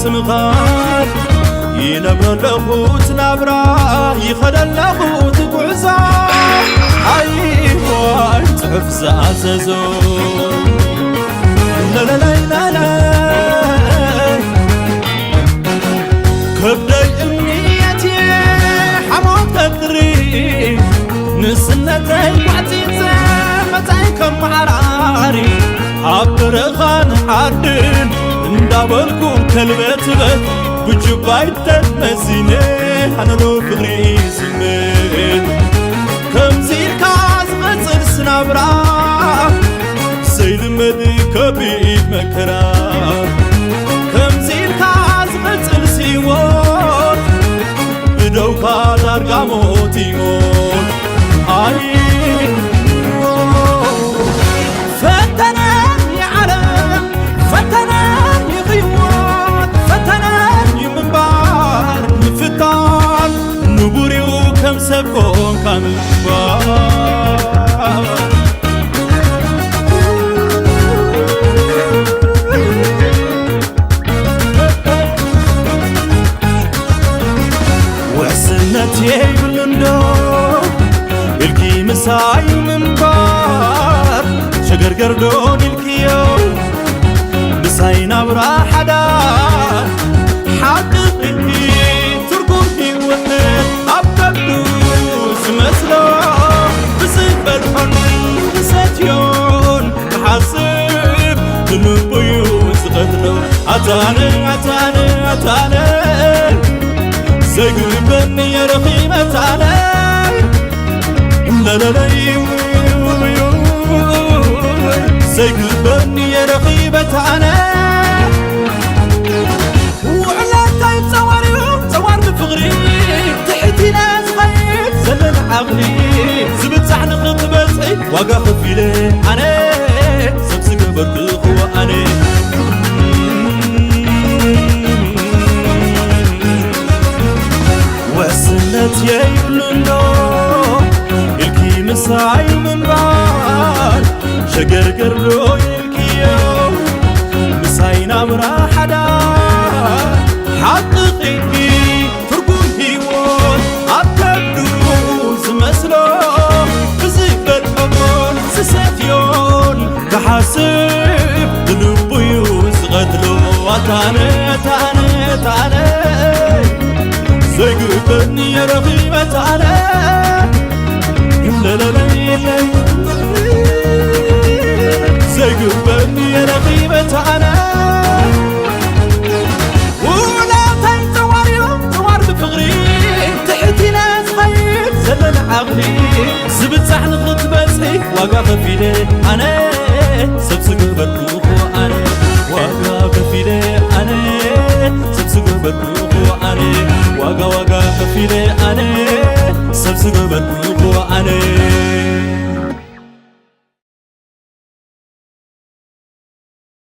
متمغاد ينبر لخوت نبرا يخدل لخوت بعزا أيوة تحفز عززو لا لا لا لا لا كبدي أمنيتي حموت قدري نسنتي وعتيتي متعيكم عراري عبرخان حدن اندابلكو كلمة بيت بجبايت تمزيني أنا لو فغري سمين كم زير كاز غزر سنابرا سيد مدي كبيد مكرا كم زير كاز غزر سيوت بدو كادر قاموت يموت فتناني عالم فتناني غيوات فتناني منبار نفتان نبوري وكم سبكون كامل وحسنتي بلندو الكي مساي منبار شجر قردون الكيو مساينا براحة دار حققي تركوكي ونت أبدوس مسلو بسيب الحن بساتيون بحاسب تنبيوز غدلو أتاني أتاني أتاني سيقربني يا رخيمة أتاني لا لا لا سيقلبني يا رقيبة أنا وعلى تايب زوار بفغري تحتي ناس خيب زلل عقلي زبت سحن خطبتي واقع خفيلي أنا سبسك بركخ وأنا وسنت يبلندو الكي مساي من بعد شجر قرو الكيو مساينا براحة دار حققي تركون هيوان عبدوز مسلو بزيب الحمون سساتيون كحاسب دلوبيوز غدلو أتاني أتاني أتاني سيقبني يا رغيبة أنا لا لا لا لا سيقبني يا رغيبة أنا